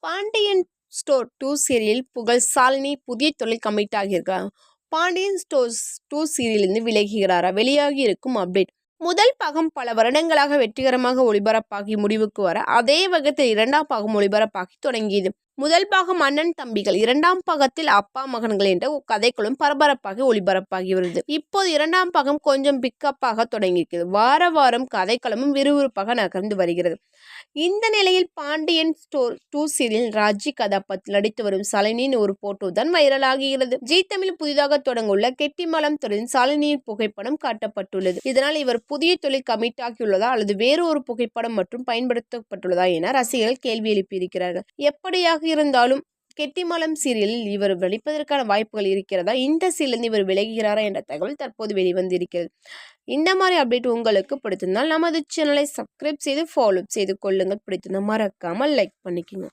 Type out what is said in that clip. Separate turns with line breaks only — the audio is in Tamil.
பாண்டியன் ஸ்டோர் 2 சீரியலில் புகழ் சாலினி புதிய தொழில் கமிட் ஆகியிருக்கிறார். பாண்டியன் ஸ்டோர்ஸ் 2 சீரியலிலிருந்து விலகுகிறாரா? வெளியாகி இருக்கும் அப்டேட். முதல் பாகம் பல வருடங்களாக வெற்றிகரமாக ஒளிபரப்பாகி முடிவுக்கு வர அதே வகத்தில் இரண்டாம் பாகம் ஒளிபரப்பாகி தொடங்கியது. முதல் பாகம் அண்ணன் தம்பிகள், இரண்டாம் பாகத்தில் அப்பா மகன்கள் என்ற கதைகளும் பரபரப்பாக ஒளிபரப்பாகி வருது. இப்போது இரண்டாம் பாகம் கொஞ்சம் பிக்கப்பாக தொடங்கியிருக்கிறது. வார வாரம் கதைக்களமும் விறுவிறுப்பாக நகர்ந்து வருகிறது. இந்த நிலையில் பாண்டியன் ஸ்டோர் 2 சீரியல் ராஜி கதாபாத்திரத்தில் நடித்து வரும் சாலினியின் ஒரு போட்டோ தான் வைரலாகிறது. ஜீ தமிழ் புதிதாக தொடங்குள்ள கெட்டிமலம் தொடரின் சாலினியின் புகைப்படம் காட்டப்பட்டுள்ளது. இதனால் இவர் புதிய தொழில் கமிட் ஆகியுள்ளதா அல்லது வேறு ஒரு புகைப்படம் மற்றும் பயன்படுத்தப்பட்டுள்ளதா என ரசிகர்கள் கேள்வி எழுப்பியிருக்கிறார்கள். எப்படியாக இருந்தாலும் கெட்டிமலம் சீரியலில் இவர் நடிப்பதற்கான வாய்ப்புகள் இருக்கிறதா? இந்த சீரியலில் இவர் விலகுகிறாரா என்ற தகவல் தற்போது வெளிவந்திருக்கிறது. இந்த மாதிரி அப்டேட் உங்களுக்கு பிடித்திருந்தால் நமது சேனலை சப்ஸ்கிரைப் செய்து ஃபாலோ செய்து கொள்ளுங்கள். பிடித்திருந்தால் மறக்காமல் லைக் பண்ணிக்கோங்க.